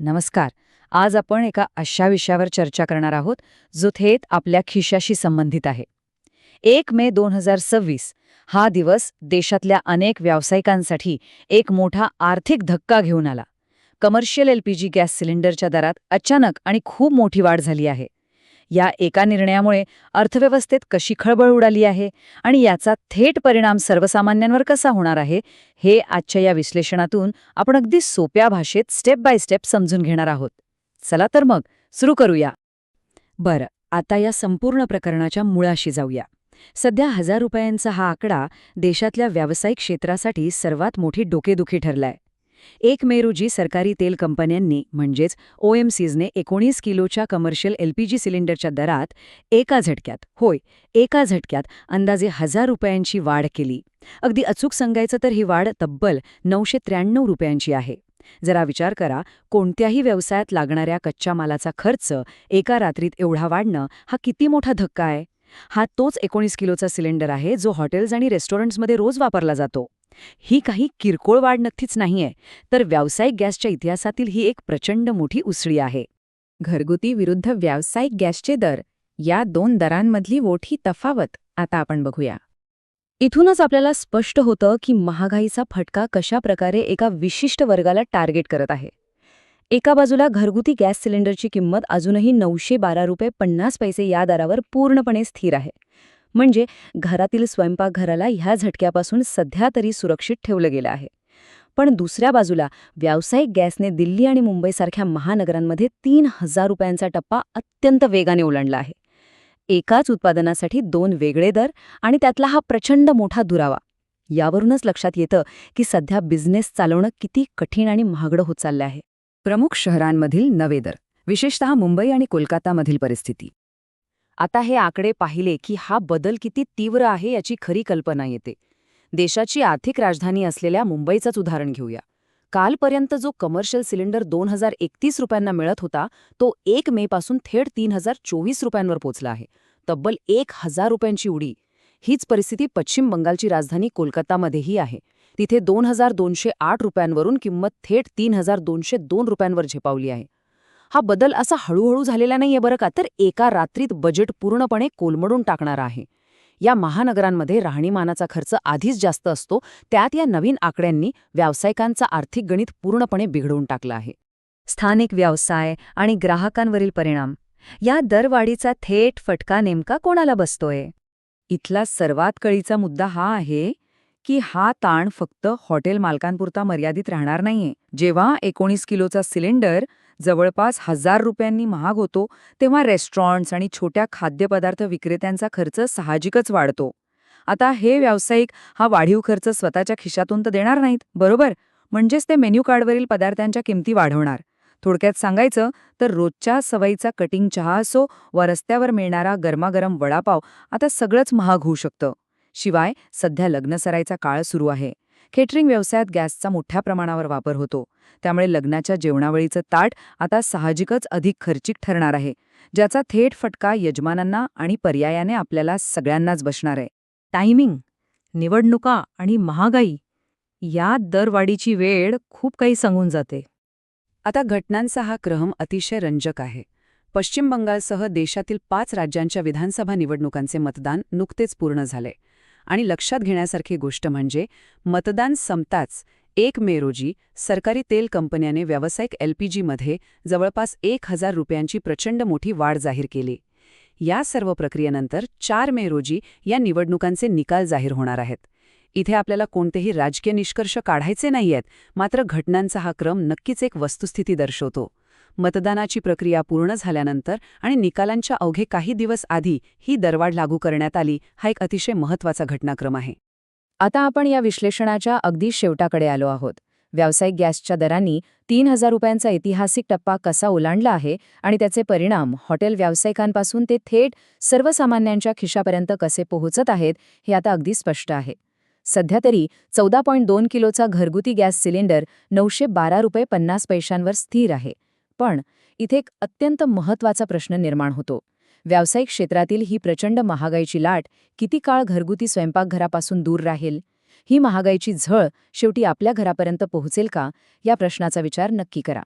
नमस्कार. आज आपण एका अशा विषयावर चर्चा करणार आहोत जो थेट आपल्या खिशाशी संबंधित आहे. 1 मे 2026 हा दिवस देशातल्या अनेक व्यावसायिकांसाठी एक मोठा आर्थिक धक्का घेऊन आला. कमर्शियल एलपीजी गॅस सिलेंडरच्या दरात अचानक आणि खूप मोठी वाढ झाली आहे. या एका निर्णयामुळे अर्थव्यवस्थेत कशी खळबळ उडाली आहे आणि याचा थेट परिणाम सर्वसामान्यांवर कसा होणार आहे, हे आजच्या या विश्लेषणातून आपण अगदी सोप्या भाषेत स्टेप बाय स्टेप समजून घेणार आहोत. चला तर मग सुरू करूया. बरं, आता या संपूर्ण प्रकरणाच्या मुळाशी जाऊया. सध्या ₹1000 हा आकडा देशातल्या व्यावसायिक क्षेत्रासाठी सर्वात मोठी डोकेदुखी ठरलाय. 1 मे रोजी सरकारी तेल कंपन्यांनी म्हणजेच OMCsने 19 किलोच्या कमर्शियल LPG सिलेंडरच्या दरात एका झटक्यात अंदाजे ₹1000 वाढ केली. अगदी अचूक सांगायचं तर ही वाढ तब्बल ₹993 आहे. जरा विचार करा, कोणत्याही व्यवसायात लागणाऱ्या कच्च्या मालाचा खर्च एका रात्रीत एवढा वाढणं हा किती मोठा धक्का आहे. हा तोच 19 किलोचा सिलेंडर आहे जो हॉटेल्स आणि रेस्टॉरंट्समध्ये रोज वापरला जातो. ही काही किरकोळ वाढ नक्कीच नाहीये, तर व्यावसायिक गॅसच्या इतिहासातील ही एक प्रचंड मोठी उसळी आहे. घरगुती विरुद्ध व्यावसायिक गॅसचे दर, या दोन दरांमधली मोठी तफावत आता आपण बघूया. इथूनच आपल्याला स्पष्ट होतं की महागाईचा फटका कशा प्रकारे एका विशिष्ट वर्गाला टार्गेट करत आहे. एका बाजूला घरगुती गॅस सिलेंडरची किंमत अजूनही ₹912.50 या दरावर पूर्णपणे स्थिर आहे. म्हणजे घरातील स्वयंपाकघराला ह्या झटक्यापासून सध्या तरी सुरक्षित ठेवलं गेलं आहे. पण दुसऱ्या बाजूला व्यावसायिक गॅसने दिल्ली आणि मुंबईसारख्या महानगरांमध्ये ₹3000 टप्पा अत्यंत वेगाने ओलांडला आहे. एकाच उत्पादनासाठी दोन वेगळे दर आणि त्यातला हा प्रचंड मोठा दुरावा. यावरूनच लक्षात येतं की सध्या बिझनेस चालवणं किती कठीण आणि महागडं होत चाललं आहे. प्रमुख शहरांमधील नवे दर, विशेषतः मुंबई आणि कोलकातामधील परिस्थिती. आता हे आकडे पाहिले की हा बदल किती तीव्र आहे याची खरी कल्पना येते. देशाची आर्थिक राजधानी असलेल्या मुंबईचंच उदाहरण घेऊया. कालपर्यंत जो कमर्शियल सिलेंडर ₹2031 मिळत होता, तो 1 मे पासून थेट ₹3024 पोचला आहे. तब्बल ₹1000 उडी. हीच परिस्थिती पश्चिम बंगालची राजधानी कोलकातामध्येही आहे. तिथे ₹2208 किंमत थेट ₹3202 झेपावली आहे. हा बदल असा हळूहळू झालेला नाहीये बरं का, तर एका रात्रीत बजेट पूर्णपणे कोलमडून टाकणारा आहे. या महानगरांमध्ये राहणीमानाचा खर्च आधीच जास्त असतो, त्यात या नवीन आकड्यांनी व्यावसायिकांचा आर्थिक गणित पूर्णपणे बिघडवून टाकलं आहे. स्थानिक व्यवसाय आणि ग्राहकांवरील परिणाम, या दरवाढीचा थेट फटका नेमका कोणाला बसतोय? इथला सर्वात कळीचा मुद्दा हा आहे की हा ताण फक्त हॉटेल मालकांपुरता मर्यादित राहणार नाहीये. जेव्हा 19 किलोचा सिलेंडर जवळपास ₹1000 महाग होतो, तेव्हा रेस्टॉरंट्स आणि छोट्या खाद्यपदार्थ विक्रेत्यांचा खर्च साहजिकच वाढतो. आता हे व्यावसायिक हा वाढीव खर्च स्वतःच्या खिशातून तर देणार नाहीत, बरोबर? म्हणजेच ते मेन्यू कार्डवरील पदार्थांच्या किमती वाढवणार. थोडक्यात सांगायचं तर रोजच्या सवयीचा कटिंग चहा असो वा रस्त्यावर मिळणारा गरमागरम वडापाव, आता सगळंच महाग होऊ शकतं. शिवाय सध्या लग्नसराईचा काळ सुरू आहे. केटरिंग व्यवसायात गॅसचा मोठ्या प्रमाणावर वापर होतो. त्यामुळे लग्नाच्या जेवणावळीचं ताट आता साहजिकच अधिक खर्चिक ठरणार आहे, ज्याचा थेट फटका यजमानांना आणि पर्यायाने आपल्याला सगळ्यांनाच बसणार आहे. टायमिंग, निवडणुका आणि महागाई, या दरवाढीची वेळ खूप काही सांगून जाते. आता घटनांचा हा क्रम अतिशय रंजक आहे. पश्चिम बंगालसह देशातील 5 राज्यांच्या विधानसभा निवडणुकांचे मतदान नुकतेच पूर्ण झाले. आणि लक्षात घेण्यासारखी गोष्ट म्हणजे मतदान संपताच 1 मे रोजी सरकारी तेल कंपन्याने व्यावसायिक LPGमध्ये जवळपास ₹1000 प्रचंड मोठी वाढ जाहीर केली. या सर्व प्रक्रियेनंतर 4 मे रोजी या निवडणुकांचे निकाल जाहीर होणार आहेत. इथे आपल्याला कोणतेही राजकीय निष्कर्ष काढायचे नाहीयेत, मात्र घटनांचा हा क्रम नक्कीच एक वस्तुस्थिती दर्शवतो. मतदानाची प्रक्रिया पूर्ण झाल्यानंतर आणि निकालांच्या अवघे काही दिवस आधी ही दरवाढ लागू करण्यात आली, हा एक अतिशय महत्त्वाचा घटनाक्रम आहे. आता आपण या विश्लेषणाच्या अगदी शेवटाकडे आलो आहोत. व्यावसायिक गॅसच्या दरांनी ₹3000 ऐतिहासिक टप्पा कसा ओलांडला आहे आणि त्याचे परिणाम हॉटेल व्यावसायिकांपासून ते थेट सर्वसामान्यांच्या खिशापर्यंत कसे पोहोचत आहेत, हे आता अगदी स्पष्ट आहे. सध्या तरी 14.2 किलोचा घरगुती गॅस सिलेंडर ₹912.50 स्थिर आहे. पण इथे एक अत्यंत महत्त्वाचा प्रश्न निर्माण होतो. व्यावसायिक क्षेत्रातील ही प्रचंड महागाईची लाट किती काळ घरगुती स्वयंपाकघरापासून दूर राहील? ही महागाईची झळ शेवटी आपल्या घरापर्यंत पोहोचेल का, या प्रश्नाचा विचार नक्की करा.